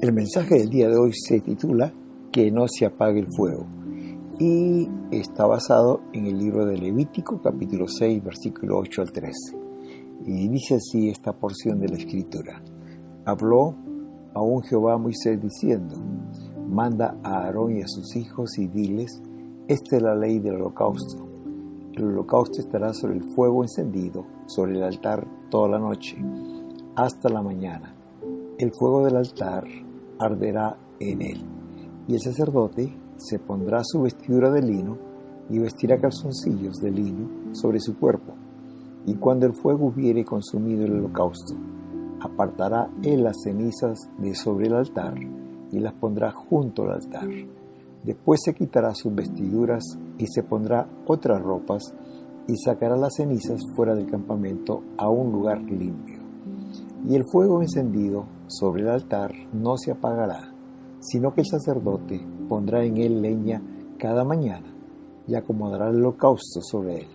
El mensaje del día de hoy se titula Que no se apague el fuego y está basado en el libro de Levítico, capítulo 6, versículo 8 al 13. Y dice así esta porción de la Escritura. Habló aún Jehová a Moisés diciendo: manda a Aarón y a sus hijos y diles: esta es la ley del holocausto. El holocausto estará sobre el fuego encendido, sobre el altar toda la noche, hasta la mañana. El fuego del altar arderá en él, y el sacerdote se pondrá su vestidura de lino y vestirá calzoncillos de lino sobre su cuerpo. Y cuando el fuego hubiere consumido el holocausto, apartará él las cenizas de sobre el altar y las pondrá junto al altar. Después se quitará sus vestiduras y se pondrá otras ropas y sacará las cenizas fuera del campamento a un lugar limpio. Y el fuego encendido sobre el altar no se apagará, sino que el sacerdote pondrá en él leña cada mañana y acomodará el holocausto sobre él,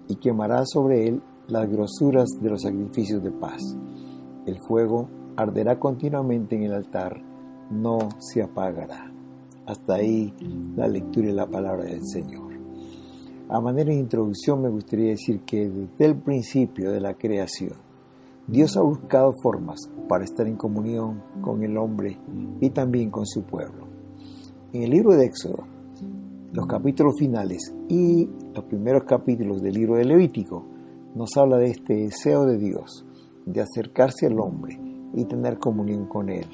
y quemará sobre él las grosuras de los sacrificios de paz. El fuego arderá continuamente en el altar, no se apagará. Hasta ahí la lectura y la palabra del Señor. A manera de introducción me gustaría decir que desde el principio de la creación, Dios ha buscado formas para estar en comunión con el hombre y también con su pueblo. En el libro de Éxodo, los capítulos finales y los primeros capítulos del libro de Levítico nos habla de este deseo de Dios de acercarse al hombre y tener comunión con él.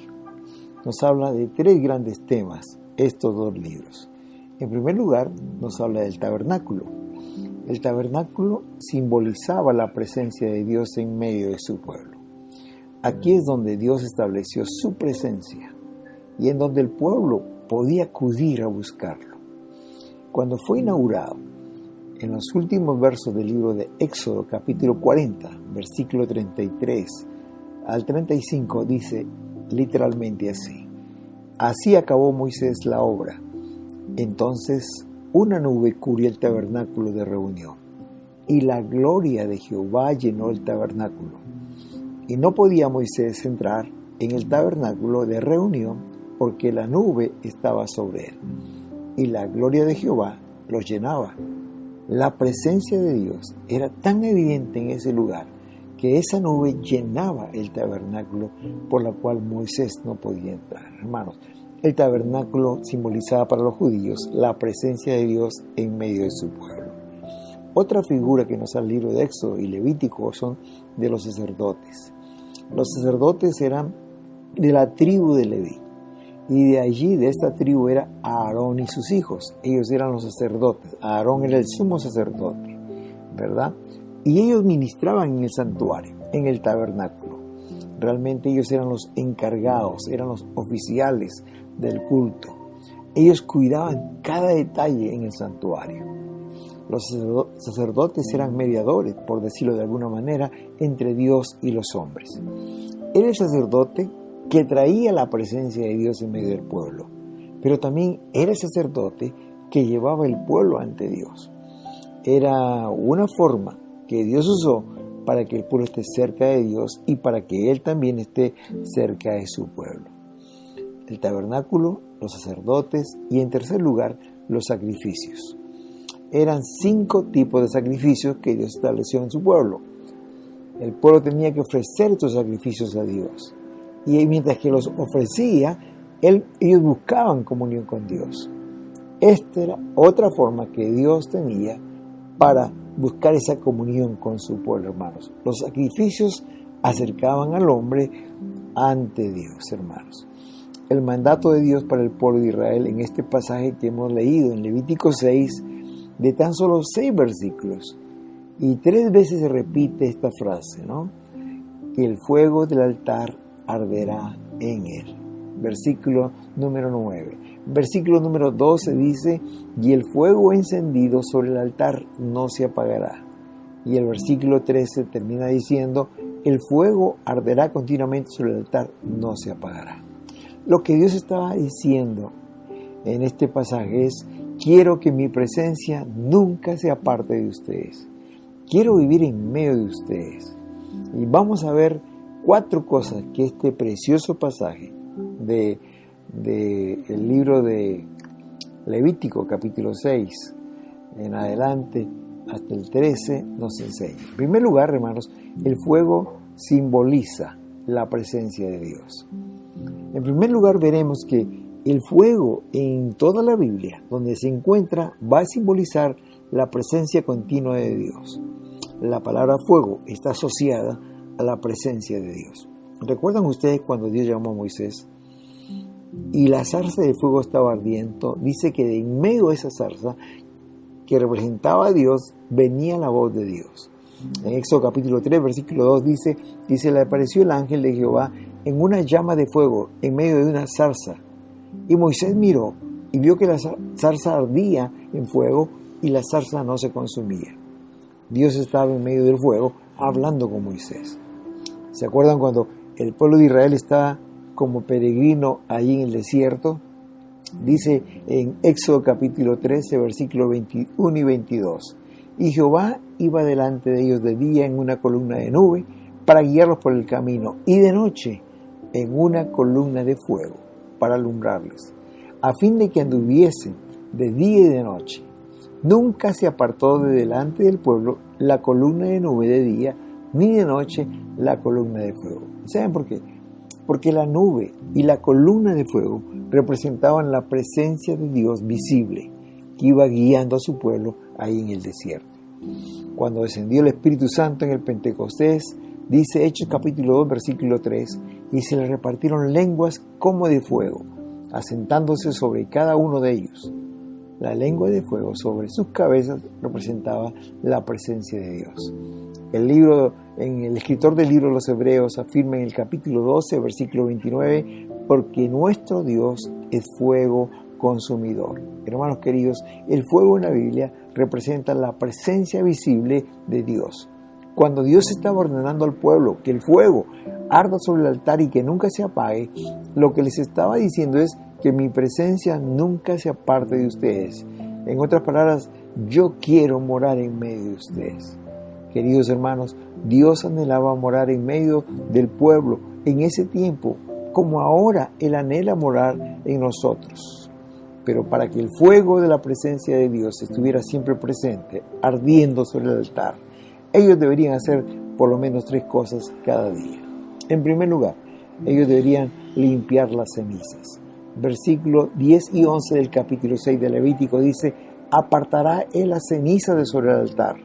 Nos habla de tres grandes temas estos dos libros. En primer lugar, nos habla del tabernáculo. El tabernáculo simbolizaba la presencia de Dios en medio de su pueblo. Aquí es donde Dios estableció su presencia y en donde el pueblo podía acudir a buscarlo. Cuando fue inaugurado, en los últimos versos del libro de Éxodo, capítulo 40, versículo 33 al 35, dice literalmente así: así acabó Moisés la obra. Entonces una nube cubrió el tabernáculo de reunión, y la gloria de Jehová llenó el tabernáculo. Y no podía Moisés entrar en el tabernáculo de reunión, porque la nube estaba sobre él, y la gloria de Jehová lo llenaba. La presencia de Dios era tan evidente en ese lugar, que esa nube llenaba el tabernáculo, por la cual Moisés no podía entrar. Hermanos, el tabernáculo simbolizaba para los judíos la presencia de Dios en medio de su pueblo. Otra figura que nos da el libro de Éxodo y Levítico son de los sacerdotes. Los sacerdotes eran de la tribu de Leví, y de allí, de esta tribu, era Aarón y sus hijos. Ellos eran los sacerdotes. Aarón era el sumo sacerdote, ¿verdad? Y ellos ministraban en el santuario, en el tabernáculo. Realmente ellos eran los encargados, eran los oficiales del culto. Ellos cuidaban cada detalle en el santuario. Los sacerdotes eran mediadores, por decirlo de alguna manera, entre Dios y los hombres. Era el sacerdote que traía la presencia de Dios en medio del pueblo, pero también era el sacerdote que llevaba el pueblo ante Dios. Era una forma que Dios usó para que el pueblo esté cerca de Dios y para que Él también esté cerca de su pueblo. El tabernáculo, los sacerdotes y, en tercer lugar, los sacrificios. Eran 5 tipos de sacrificios que Dios estableció en su pueblo. El pueblo tenía que ofrecer estos sacrificios a Dios. Y mientras que los ofrecía, ellos buscaban comunión con Dios. Esta era otra forma que Dios tenía para buscar esa comunión con su pueblo, hermanos. Los sacrificios acercaban al hombre ante Dios, hermanos. El mandato de Dios para el pueblo de Israel en este pasaje que hemos leído en Levítico 6, de tan solo 6 versículos, y 3 veces se repite esta frase, ¿no? Que el fuego del altar arderá en él. Versículo número 9. Versículo número 12 dice: y el fuego encendido sobre el altar no se apagará. Y el versículo 13 termina diciendo: el fuego arderá continuamente sobre el altar, no se apagará. Lo que Dios estaba diciendo en este pasaje es: quiero que mi presencia nunca se aparte de ustedes. Quiero vivir en medio de ustedes. Y vamos a ver 4 cosas que este precioso pasaje del libro de Levítico, capítulo 6, en adelante, hasta el 13, nos enseña. En primer lugar, hermanos, el fuego simboliza la presencia de Dios. En primer lugar, veremos que el fuego en toda la Biblia, donde se encuentra, va a simbolizar la presencia continua de Dios. La palabra fuego está asociada a la presencia de Dios. ¿Recuerdan ustedes cuando Dios llamó a Moisés y la zarza de fuego estaba ardiendo? Dice que de en medio de esa zarza, que representaba a Dios, venía la voz de Dios. En Éxodo capítulo 3, versículo 2 dice, le apareció el ángel de Jehová en una llama de fuego en medio de una zarza. Y Moisés miró y vio que la zarza ardía en fuego y la zarza no se consumía. Dios estaba en medio del fuego hablando con Moisés. ¿Se acuerdan cuando el pueblo de Israel estaba como peregrino allí en el desierto? Dice en Éxodo capítulo 13, versículos 21 y 22. Y Jehová iba delante de ellos de día en una columna de nube para guiarlos por el camino, y de noche en una columna de fuego para alumbrarles, a fin de que anduviesen de día y de noche. Nunca se apartó de delante del pueblo la columna de nube de día, ni de noche la columna de fuego. ¿Saben por qué? Porque la nube y la columna de fuego representaban la presencia de Dios visible, que iba guiando a su pueblo ahí en el desierto. Cuando descendió el Espíritu Santo en el Pentecostés, dice Hechos capítulo 2, versículo 3, y se le repartieron lenguas como de fuego, asentándose sobre cada uno de ellos. La lengua de fuego sobre sus cabezas representaba la presencia de Dios. El escritor del libro de los Hebreos afirma en el capítulo 12, versículo 29, porque nuestro Dios es fuego consumidor. Hermanos queridos, el fuego en la Biblia representa la presencia visible de Dios. Cuando Dios estaba ordenando al pueblo que el fuego arda sobre el altar y que nunca se apague, lo que les estaba diciendo es que mi presencia nunca se aparte de ustedes. En otras palabras, yo quiero morar en medio de ustedes. Queridos hermanos, Dios anhelaba morar en medio del pueblo en ese tiempo, como ahora Él anhela morar en nosotros. Pero para que el fuego de la presencia de Dios estuviera siempre presente, ardiendo sobre el altar, ellos deberían hacer por lo menos 3 cosas cada día. En primer lugar, ellos deberían limpiar las cenizas. Versículos 10 y 11 del capítulo 6 de Levítico dice, apartará Él las cenizas de sobre el altar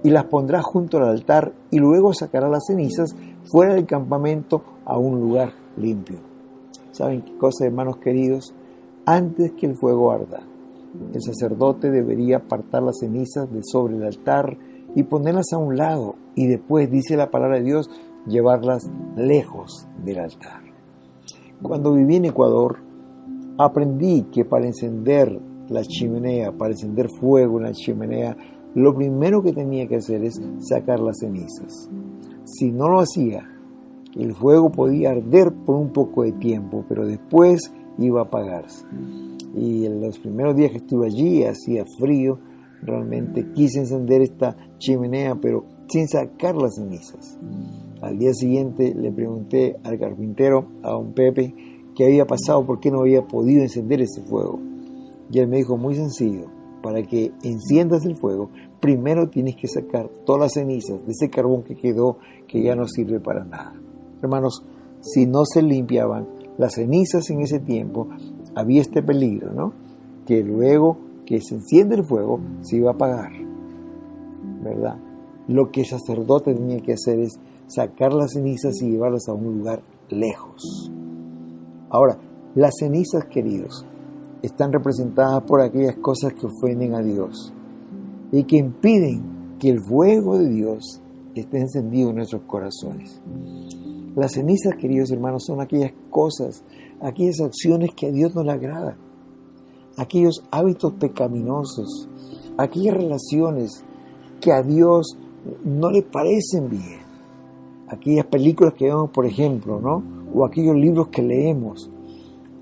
y las pondrá junto al altar y luego sacará las cenizas fuera del campamento a un lugar limpio. ¿Saben qué cosa, hermanos queridos? Antes que el fuego arda, el sacerdote debería apartar las cenizas de sobre el altar y ponerlas a un lado y después, dice la palabra de Dios, llevarlas lejos del altar. Cuando viví en Ecuador, aprendí que para encender la chimenea, para encender fuego en la chimenea, lo primero que tenía que hacer es sacar las cenizas. Si no lo hacía, el fuego podía arder por un poco de tiempo, pero después iba a apagarse. Y en los primeros días que estuve allí, hacía frío, realmente quise encender esta chimenea, pero sin sacar las cenizas. Al día siguiente le pregunté al carpintero, a don Pepe, qué había pasado, por qué no había podido encender ese fuego. Y él me dijo, muy sencillo, para que enciendas el fuego, primero tienes que sacar todas las cenizas de ese carbón que quedó, que ya no sirve para nada. Hermanos, si no se limpiaban las cenizas en ese tiempo, había este peligro, ¿no? Que luego que se enciende el fuego, se iba a apagar, ¿verdad? Lo que el sacerdote tenía que hacer es sacar las cenizas y llevarlas a un lugar lejos. Ahora, las cenizas, queridos, están representadas por aquellas cosas que ofenden a Dios y que impiden que el fuego de Dios esté encendido en nuestros corazones. Las cenizas, queridos hermanos, son aquellas cosas, aquellas acciones que a Dios no le agradan, aquellos hábitos pecaminosos, aquellas relaciones que a Dios no le parecen bien, aquellas películas que vemos, por ejemplo, ¿no? O aquellos libros que leemos,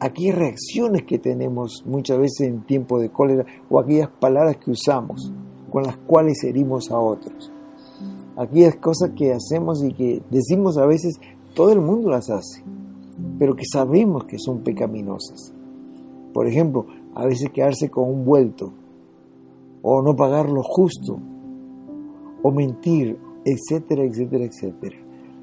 aquellas reacciones que tenemos muchas veces en tiempo de cólera, o aquellas palabras que usamos con las cuales herimos a otros, aquellas cosas que hacemos y que decimos a veces, todo el mundo las hace, pero que sabemos que son pecaminosas. Por ejemplo, a veces quedarse con un vuelto, o no pagar lo justo, o mentir, etcétera, etcétera, etcétera.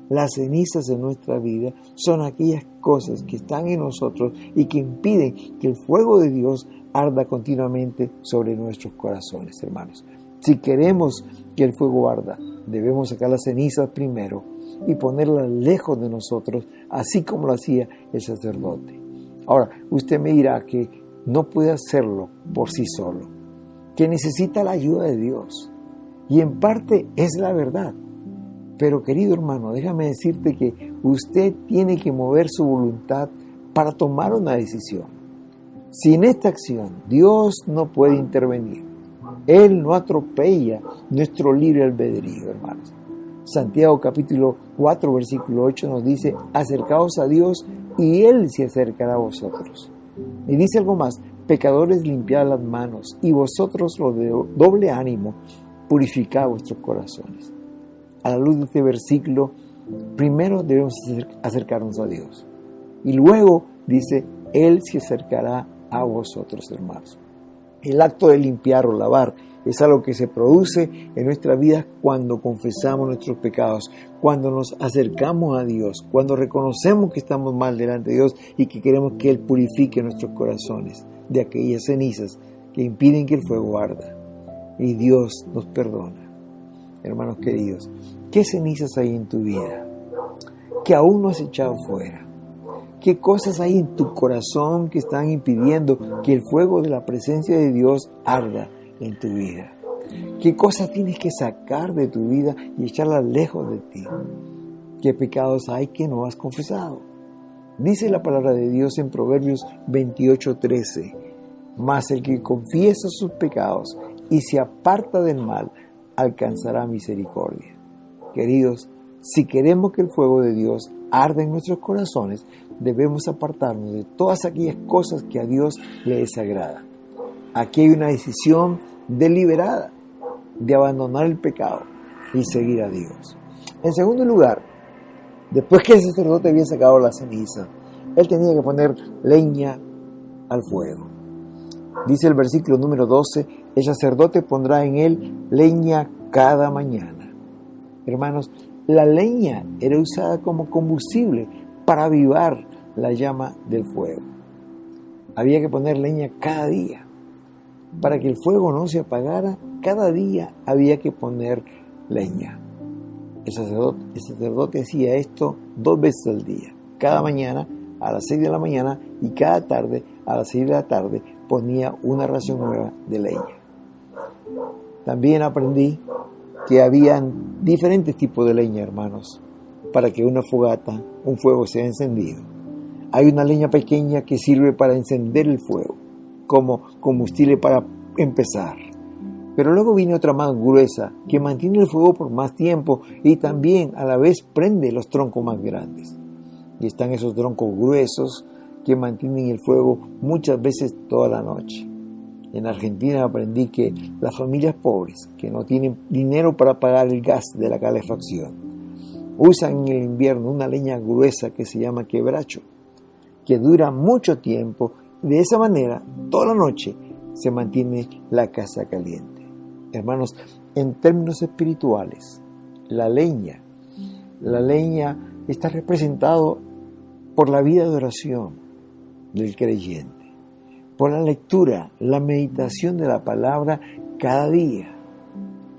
Las cenizas de nuestra vida son aquellas cosas que están en nosotros y que impiden que el fuego de Dios arda continuamente sobre nuestros corazones, hermanos. Si queremos que el fuego arda, debemos sacar las cenizas primero y ponerlas lejos de nosotros, así como lo hacía el sacerdote. Ahora, usted me dirá que no puede hacerlo por sí solo, que necesita la ayuda de Dios. Y en parte es la verdad. Pero querido hermano, déjame decirte que usted tiene que mover su voluntad para tomar una decisión. Sin esta acción, Dios no puede intervenir. Él no atropella nuestro libre albedrío, hermanos. Santiago capítulo 4, versículo 8 nos dice: acercaos a Dios y Él se acercará a vosotros. Y dice algo más: pecadores, limpiad las manos, y vosotros los de doble ánimo, purificad vuestros corazones. A la luz de este versículo, primero debemos acercarnos a Dios. Y luego dice: Él se acercará a vosotros, hermanos. El acto de limpiar o lavar es algo que se produce en nuestra vida cuando confesamos nuestros pecados, cuando nos acercamos a Dios, cuando reconocemos que estamos mal delante de Dios y que queremos que Él purifique nuestros corazones de aquellas cenizas que impiden que el fuego arda. Y Dios nos perdona. Hermanos queridos, ¿qué cenizas hay en tu vida que aún no has echado fuera? ¿Qué cosas hay en tu corazón que están impidiendo que el fuego de la presencia de Dios arda en tu vida? ¿Qué cosas tienes que sacar de tu vida y echarlas lejos de ti? ¿Qué pecados hay que no has confesado? Dice la palabra de Dios en Proverbios 28:13: mas el que confiesa sus pecados y se aparta del mal, alcanzará misericordia. Queridos, si queremos que el fuego de Dios arda en nuestros corazones, debemos apartarnos de todas aquellas cosas que a Dios le desagradan. Aquí hay una decisión deliberada de abandonar el pecado y seguir a Dios. En segundo lugar, después que el sacerdote había sacado la ceniza, él tenía que poner leña al fuego. Dice el versículo número 12: el sacerdote pondrá en él leña cada mañana. Hermanos, la leña era usada como combustible para avivar la llama del fuego. Había que poner leña cada día. Para que el fuego no se apagara, cada día había que poner leña. El sacerdote hacía esto 2 veces al día. Cada mañana a las 6 de la mañana y cada tarde a las 6 de la tarde ponía una ración nueva de leña. También aprendí que habían diferentes tipos de leña, hermanos, para que una fogata, un fuego sea encendido. Hay una leña pequeña que sirve para encender el fuego, como combustible para empezar. Pero luego viene otra más gruesa, que mantiene el fuego por más tiempo y también a la vez prende los troncos más grandes. Y están esos troncos gruesos que mantienen el fuego muchas veces toda la noche. En Argentina aprendí que las familias pobres, que no tienen dinero para pagar el gas de la calefacción, usan en el invierno una leña gruesa que se llama quebracho, que dura mucho tiempo y de esa manera toda la noche se mantiene la casa caliente. Hermanos, en términos espirituales, la leña está representado por la vida de oración del creyente, por la lectura, la meditación de la palabra cada día,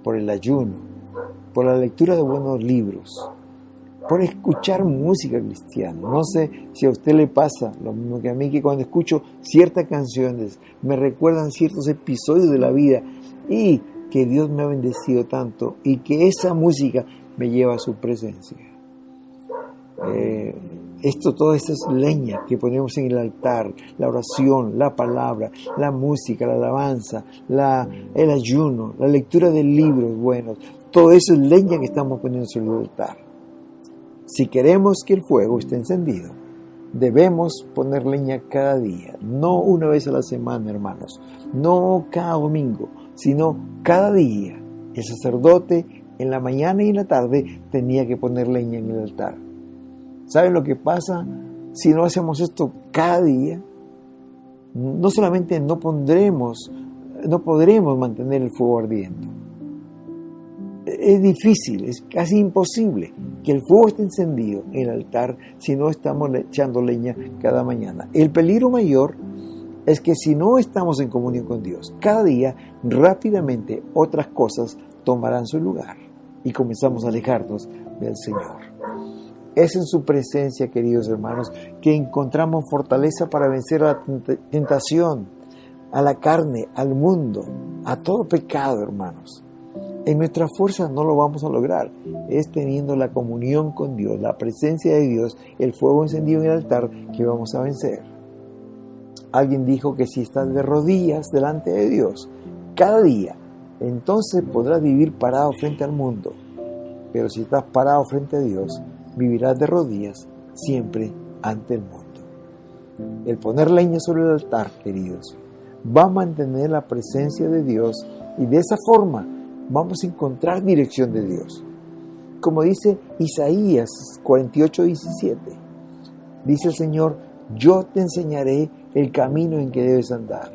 por el ayuno, por la lectura de buenos libros, por escuchar música cristiana. No sé si a usted le pasa lo mismo que a mí, que cuando escucho ciertas canciones me recuerdan ciertos episodios de la vida y que Dios me ha bendecido tanto y que esa música me lleva a su presencia. Toda esta es leña que ponemos en el altar: la oración, la palabra, la música, la alabanza, el ayuno, la lectura de libros buenos. Todo eso es leña que estamos poniendo sobre el altar. Si queremos que el fuego esté encendido, debemos poner leña cada día, no una vez a la semana, hermanos, no cada domingo, sino cada día. El sacerdote en la mañana y en la tarde tenía que poner leña en el altar. ¿Saben lo que pasa si no hacemos esto cada día, no solamente no podremos mantener el fuego ardiendo. Es difícil, es casi imposible que el fuego esté encendido en el altar si no estamos echando leña cada mañana. El peligro mayor es que si no estamos en comunión con Dios, cada día rápidamente otras cosas tomarán su lugar y comenzamos a alejarnos del Señor. Es en su presencia, queridos hermanos, que encontramos fortaleza para vencer a la tentación, a la carne, al mundo, a todo pecado, hermanos. En nuestra fuerza no lo vamos a lograr. Es teniendo la comunión con Dios, la presencia de Dios, el fuego encendido en el altar, que vamos a vencer. Alguien dijo que si estás de rodillas delante de Dios cada día, entonces podrás vivir parado frente al mundo. Pero si estás parado frente a Dios, vivirás de rodillas siempre ante el mundo. El poner leña sobre el altar, queridos, va a mantener la presencia de Dios y de esa forma vamos a encontrar dirección de Dios. Como dice Isaías 48:17, dice el Señor: yo te enseñaré el camino en que debes andar.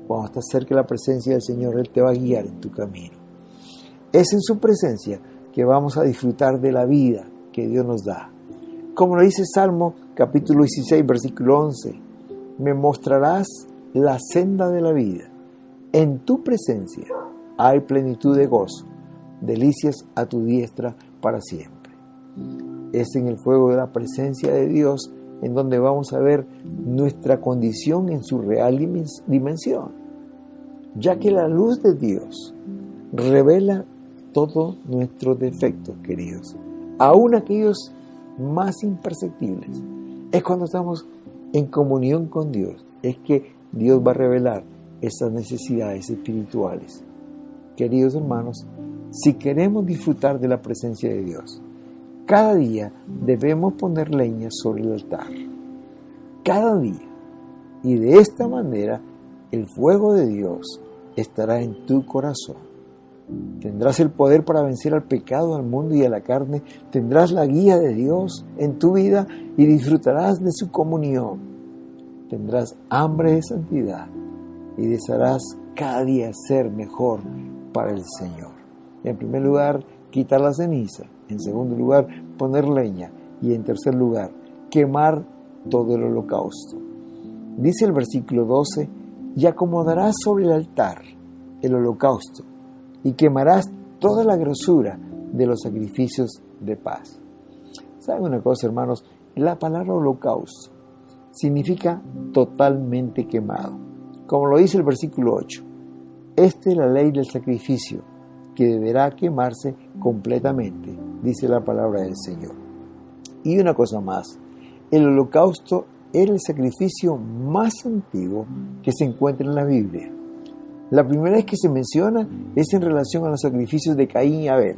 Cuando estás cerca de la presencia del Señor, Él te va a guiar en tu camino. Es en su presencia que vamos a disfrutar de la vida que Dios nos da. Como lo dice Salmo capítulo 16, versículo 11, me mostrarás la senda de la vida. En tu presencia hay plenitud de gozo, delicias a tu diestra para siempre. Es en el fuego de la presencia de Dios en donde vamos a ver nuestra condición en su real dimensión, ya que la luz de Dios revela todos nuestros defectos, queridos, aún aquellos más imperceptibles. Es cuando estamos en comunión con Dios, es que Dios va a revelar esas necesidades espirituales. Queridos hermanos, si queremos disfrutar de la presencia de Dios, cada día debemos poner leña sobre el altar. Cada día. Y de esta manera, el fuego de Dios estará en tu corazón. Tendrás el poder para vencer al pecado, al mundo y a la carne. Tendrás la guía de Dios en tu vida y disfrutarás de su comunión. Tendrás hambre de santidad y desearás cada día ser mejor para el Señor. En primer lugar, quitar la ceniza. En segundo lugar, poner leña. Y en tercer lugar, quemar todo el holocausto. Dice el versículo 12, y acomodarás sobre el altar el holocausto y quemarás toda la grosura de los sacrificios de paz. ¿Saben una cosa, hermanos? La palabra holocausto significa totalmente quemado. Como lo dice el versículo 8, esta es la ley del sacrificio que deberá quemarse completamente, dice la palabra del Señor. Y una cosa más, el holocausto era el sacrificio más antiguo que se encuentra en la Biblia. La primera vez que se menciona es en relación a los sacrificios de Caín y Abel.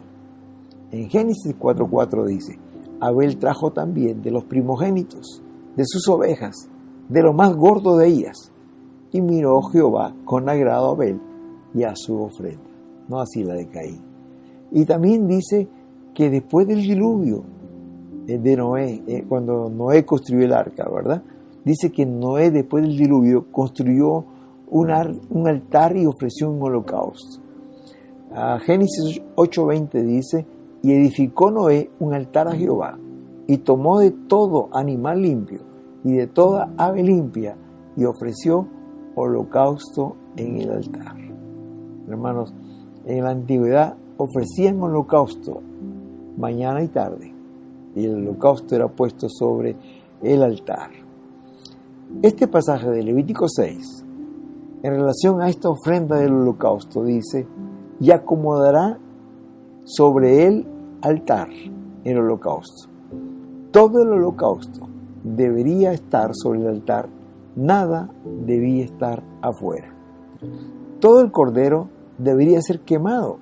En Génesis 4:4 dice, Abel trajo también de los primogénitos, de sus ovejas, de lo más gordo de ellas, y miró Jehová con agrado a Abel y a su ofrenda, no así la de Caín. Y también dice que después del diluvio de Noé, cuando Noé construyó el arca, ¿verdad? Dice que Noé después del diluvio construyó un altar y ofreció un holocausto. Génesis 8:20 dice, y edificó Noé un altar a Jehová, y tomó de todo animal limpio y de toda ave limpia, y ofreció holocausto en el altar. Hermanos, en la antigüedad ofrecían holocausto mañana y tarde, y el holocausto era puesto sobre el altar. Este pasaje de Levítico 6, en relación a esta ofrenda del holocausto, dice, y acomodará sobre el altar el holocausto. Todo el holocausto debería estar sobre el altar, nada debía estar afuera. Todo el cordero debería ser quemado.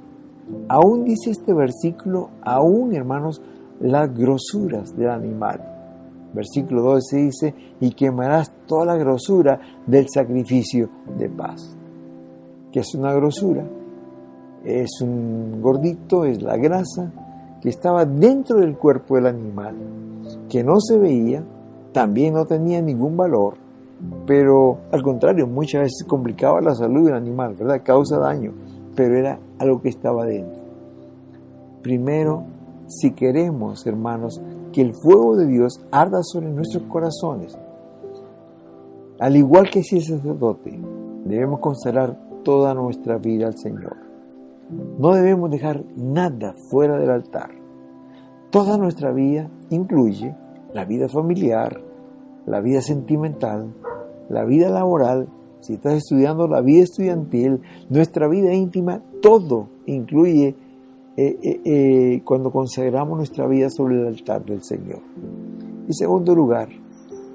Aún dice este versículo, aún, hermanos, las grosuras del animal. Versículo 12 dice, y quemarás toda la grosura del sacrificio de paz. ¿Qué es una grosura? Es un gordito, es la grasa que estaba dentro del cuerpo del animal, que no se veía, también no tenía ningún valor, pero al contrario, muchas veces complicaba la salud del animal, ¿verdad? Causa daño, pero era algo que estaba dentro. Primero, si queremos, hermanos, que el fuego de Dios arda sobre nuestros corazones, al igual que si es sacerdote, debemos consagrar toda nuestra vida al Señor. No debemos dejar nada fuera del altar. Toda nuestra vida incluye la vida familiar, la vida sentimental, la vida laboral, si estás estudiando, la vida estudiantil, nuestra vida íntima, todo incluye cuando consagramos nuestra vida sobre el altar del Señor. En segundo lugar,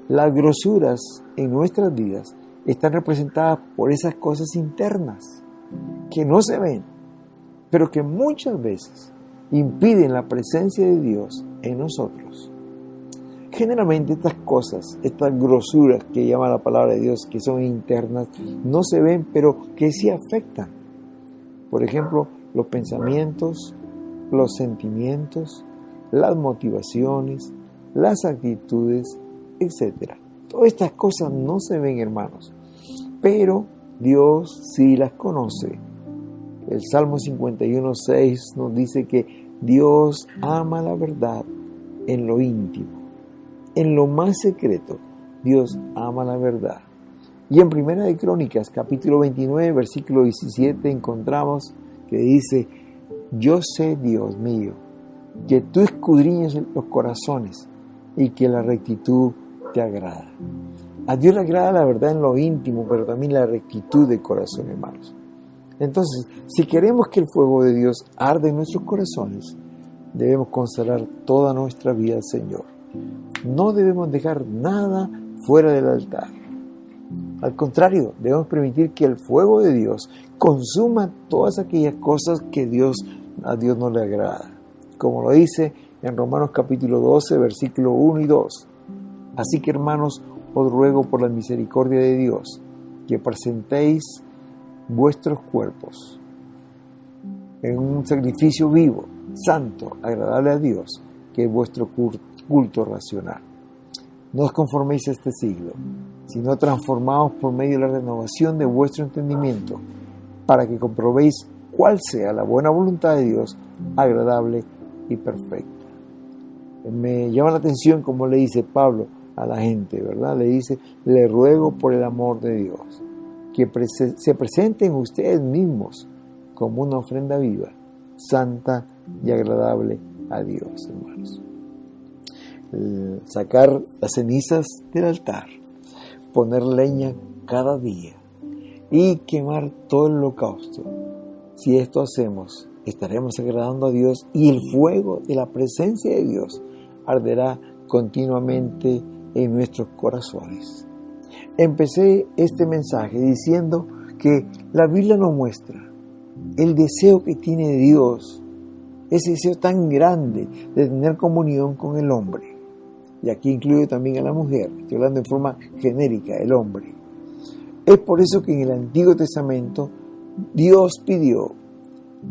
las grosuras en nuestras vidas están representadas por esas cosas internas que no se ven, pero que muchas veces impiden la presencia de Dios en nosotros. Generalmente estas cosas, estas grosuras que llama la palabra de Dios, que son internas, no se ven, pero que sí afectan. Por ejemplo, los pensamientos, los sentimientos, las motivaciones, las actitudes, etc. Todas estas cosas no se ven, hermanos, pero Dios sí las conoce. El Salmo 51:6 nos dice que Dios ama la verdad en lo íntimo. En lo más secreto, Dios ama la verdad. Y en Primera de Crónicas, capítulo 29, versículo 17, encontramos que dice: yo sé, Dios mío, que tú escudriñas los corazones y que la rectitud te agrada. A Dios le agrada la verdad en lo íntimo, pero también la rectitud de corazón, hermanos. Entonces, si queremos que el fuego de Dios arde en nuestros corazones, debemos consagrar toda nuestra vida al Señor. No debemos dejar nada fuera del altar. Al contrario, debemos permitir que el fuego de Dios consuma todas aquellas cosas que a Dios no le agrada. Como lo dice en Romanos capítulo 12, versículo 1 y 2. Así que, hermanos, os ruego por la misericordia de Dios que presentéis vuestros cuerpos en un sacrificio vivo, santo, agradable a Dios, que es vuestro culto racional. No os conforméis a este siglo, sino transformaos por medio de la renovación de vuestro entendimiento, para que comprobéis cuál sea la buena voluntad de Dios, agradable y perfecta. Me llama la atención como le dice Pablo a la gente, ¿verdad? Le dice: le ruego por el amor de Dios, que se presenten ustedes mismos como una ofrenda viva, santa y agradable a Dios, hermanos. Sacar las cenizas del altar, poner leña cada día y quemar todo el holocausto. Si esto hacemos, estaremos agradando a Dios y el fuego de la presencia de Dios arderá continuamente en nuestros corazones. Empecé este mensaje diciendo que la Biblia nos muestra el deseo que tiene Dios, ese deseo tan grande de tener comunión con el hombre. Y aquí incluye también a la mujer, estoy hablando en forma genérica, el hombre. Es por eso que en el Antiguo Testamento Dios pidió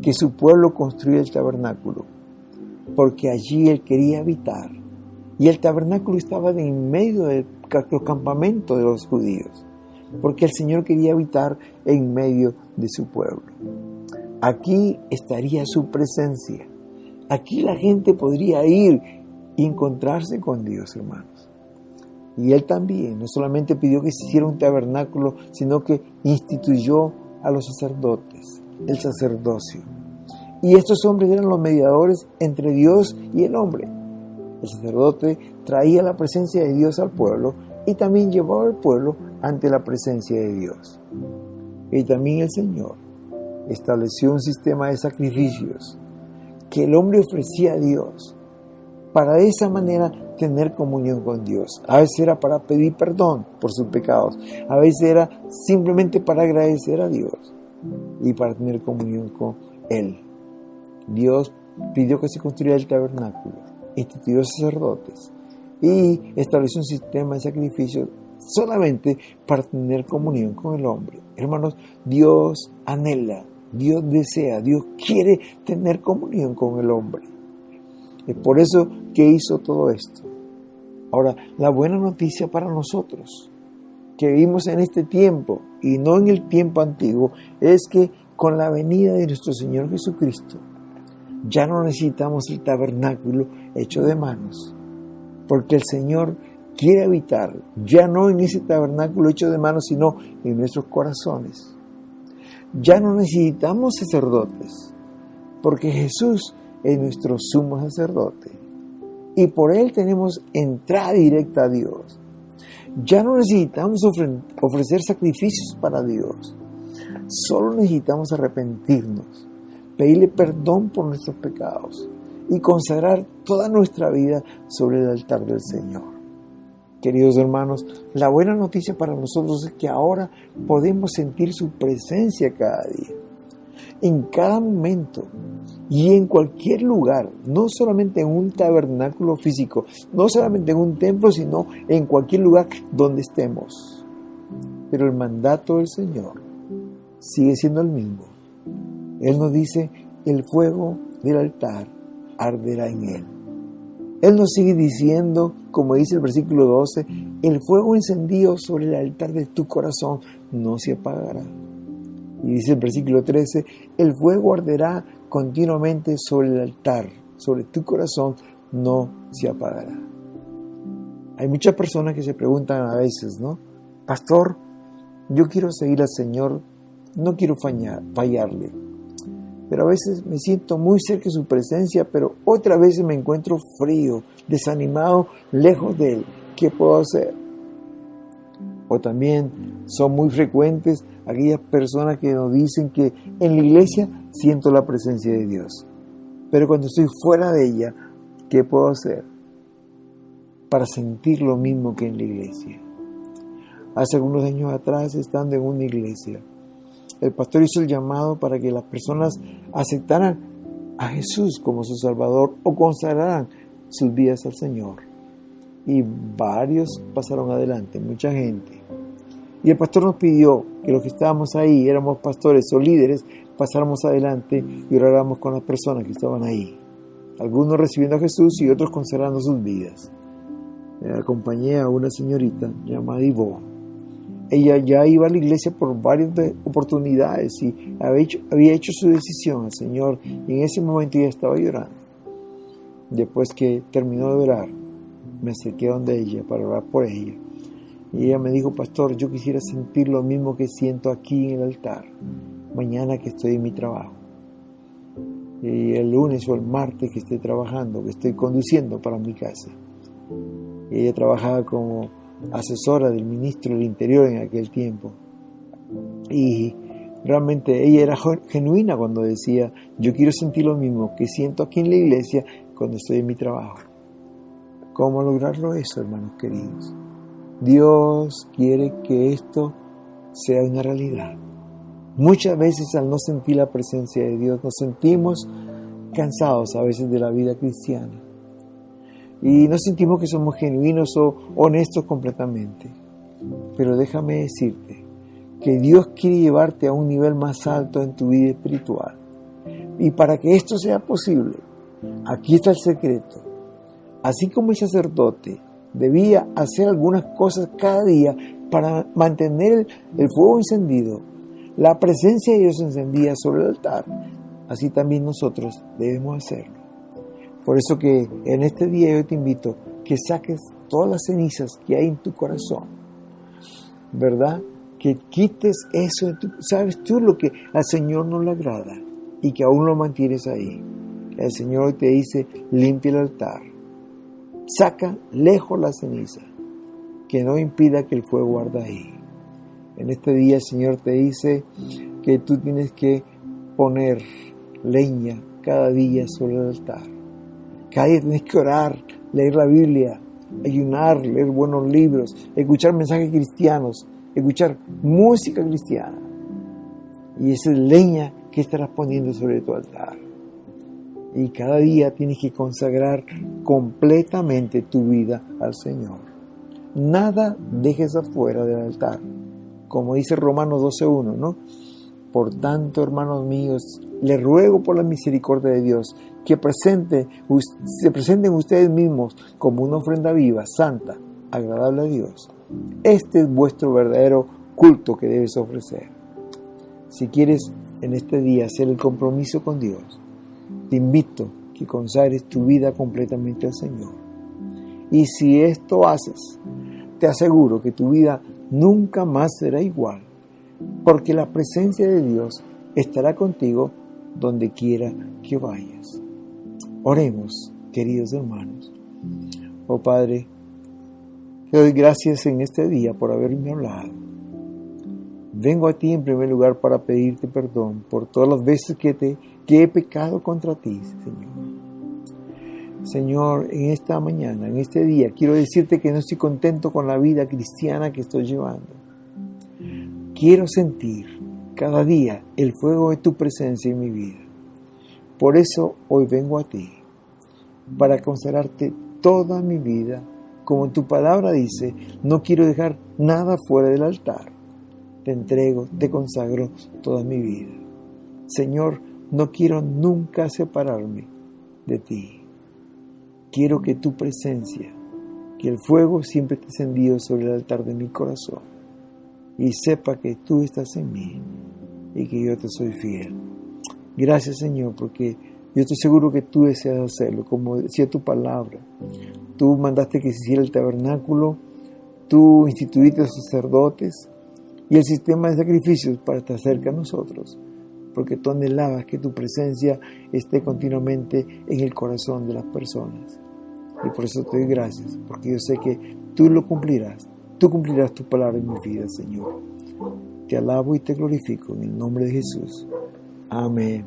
que su pueblo construya el tabernáculo, porque allí Él quería habitar. Y el tabernáculo estaba en medio de los campamentos de los judíos, porque el Señor quería habitar en medio de su pueblo. Aquí estaría su presencia. Aquí la gente podría ir y encontrarse con Dios, hermanos. Y Él también, no solamente pidió que se hiciera un tabernáculo, sino que instituyó a los sacerdotes, el sacerdocio. Y estos hombres eran los mediadores entre Dios y el hombre. El sacerdote traía la presencia de Dios al pueblo y también llevaba al pueblo ante la presencia de Dios. Y también el Señor estableció un sistema de sacrificios que el hombre ofrecía a Dios para de esa manera tener comunión con Dios. A veces era para pedir perdón por sus pecados, a veces era simplemente para agradecer a Dios y para tener comunión con Él. Dios pidió que se construyera el tabernáculo, instituyó sacerdotes y estableció un sistema de sacrificios solamente para tener comunión con el hombre. Hermanos, Dios anhela, Dios desea, Dios quiere tener comunión con el hombre. Es por eso que hizo todo esto. Ahora, la buena noticia para nosotros, que vivimos en este tiempo y no en el tiempo antiguo, es que con la venida de nuestro Señor Jesucristo, ya no necesitamos el tabernáculo hecho de manos, porque el Señor quiere habitar ya no en ese tabernáculo hecho de manos, sino en nuestros corazones. Ya no necesitamos sacerdotes, porque Jesús es nuestro sumo sacerdote y por Él tenemos entrada directa a Dios. Ya no necesitamos ofrecer sacrificios para Dios, solo necesitamos arrepentirnos, pedirle perdón por nuestros pecados y consagrar toda nuestra vida sobre el altar del Señor. Queridos hermanos, la buena noticia para nosotros es que ahora podemos sentir su presencia cada día, en cada momento y en cualquier lugar, no solamente en un tabernáculo físico, no solamente en un templo, sino en cualquier lugar donde estemos. Pero el mandato del Señor sigue siendo el mismo. Él nos dice, el fuego del altar arderá en él. Él nos sigue diciendo, como dice el versículo 12, el fuego encendido sobre el altar de tu corazón no se apagará. Y dice el versículo 13, el fuego arderá continuamente sobre el altar, sobre tu corazón no se apagará. Hay muchas personas que se preguntan a veces, ¿no? Pastor, yo quiero seguir al Señor, no quiero fallarle. Pero a veces me siento muy cerca de su presencia, pero otras veces me encuentro frío, desanimado, lejos de Él. ¿Qué puedo hacer? O también son muy frecuentes aquellas personas que nos dicen que en la iglesia siento la presencia de Dios, pero cuando estoy fuera de ella, ¿qué puedo hacer para sentir lo mismo que en la iglesia? Hace algunos años atrás, estando en una iglesia, el pastor hizo el llamado para que las personas aceptaran a Jesús como su Salvador o consagraran sus vidas al Señor. Y varios pasaron adelante, mucha gente. Y el pastor nos pidió que los que estábamos ahí, éramos pastores o líderes, pasáramos adelante y oráramos con las personas que estaban ahí. Algunos recibiendo a Jesús y otros consagrando sus vidas. Acompañé a una señorita llamada Ivonne. Ella ya iba a la iglesia por varias oportunidades y había hecho su decisión al Señor, y en ese momento ella estaba llorando. Después que terminó de orar, me acerqué donde ella para orar por ella. Y ella me dijo, pastor, yo quisiera sentir lo mismo que siento aquí en el altar, mañana que estoy en mi trabajo. Y el lunes o el martes que estoy trabajando, que estoy conduciendo para mi casa. Y ella trabajaba como asesora del ministro del Interior en aquel tiempo. Y realmente ella era genuina cuando decía, yo quiero sentir lo mismo que siento aquí en la iglesia cuando estoy en mi trabajo. ¿Cómo lograrlo eso, hermanos queridos? Dios quiere que esto sea una realidad. Muchas veces al no sentir la presencia de Dios nos sentimos cansados a veces de la vida cristiana. Y no sentimos que somos genuinos o honestos completamente. Pero déjame decirte que Dios quiere llevarte a un nivel más alto en tu vida espiritual. Y para que esto sea posible, aquí está el secreto. Así como el sacerdote debía hacer algunas cosas cada día para mantener el fuego encendido, la presencia de Dios encendida sobre el altar, así también nosotros debemos hacerlo. Por eso que en este día yo te invito que saques todas las cenizas que hay en tu corazón, ¿verdad? Que quites eso, sabes tú lo que al Señor no le agrada y que aún lo mantienes ahí. El Señor hoy te dice, limpia el altar, saca lejos la ceniza, que no impida que el fuego arda ahí. En este día el Señor te dice que tú tienes que poner leña cada día sobre el altar. Cada día tienes que orar, leer la Biblia, ayunar, leer buenos libros, escuchar mensajes cristianos, escuchar música cristiana. Y esa es leña que estarás poniendo sobre tu altar. Y cada día tienes que consagrar completamente tu vida al Señor. Nada dejes afuera del altar. Como dice Romanos 12:1, ¿no? Por tanto, hermanos míos, les ruego por la misericordia de Dios que se presenten ustedes mismos como una ofrenda viva, santa, agradable a Dios. Este es vuestro verdadero culto que debes ofrecer. Si quieres en este día hacer el compromiso con Dios, te invito a que consagres tu vida completamente al Señor. Y si esto haces, te aseguro que tu vida nunca más será igual, porque la presencia de Dios estará contigo donde quiera que vayas. Oremos, queridos hermanos. Oh Padre, te doy gracias en este día por haberme hablado. Vengo a ti en primer lugar para pedirte perdón por todas las veces que he pecado contra ti, Señor. Señor, en esta mañana, en este día, quiero decirte que no estoy contento con la vida cristiana que estoy llevando. Quiero sentir cada día el fuego de tu presencia en mi vida. Por eso hoy vengo a ti, para consagrarte toda mi vida. Como tu palabra dice, no quiero dejar nada fuera del altar. Te entrego, te consagro toda mi vida. Señor, no quiero nunca separarme de ti. Quiero que tu presencia, que el fuego siempre esté encendido sobre el altar de mi corazón y sepa que tú estás en mí y que yo te soy fiel. Gracias, Señor, porque yo estoy seguro que tú deseas hacerlo, como decía tu palabra. Tú mandaste que se hiciera el tabernáculo, tú instituiste a los sacerdotes y el sistema de sacrificios para estar cerca de nosotros, porque tú anhelabas que tu presencia esté continuamente en el corazón de las personas. Y por eso te doy gracias, porque yo sé que tú lo cumplirás. Tú cumplirás tu palabra en mi vida, Señor. Te alabo y te glorifico en el nombre de Jesús. Amén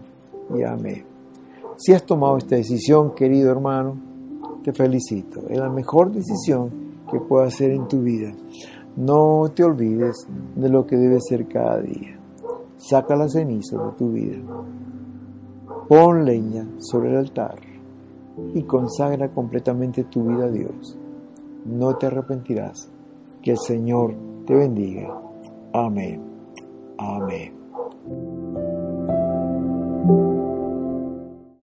y amén. Si has tomado esta decisión, querido hermano, te felicito. Es la mejor decisión que puedas hacer en tu vida. No te olvides de lo que debe ser cada día. Saca la ceniza de tu vida. Pon leña sobre el altar y consagra completamente tu vida a Dios. No te arrepentirás. Que el Señor te bendiga. Amén. Amén.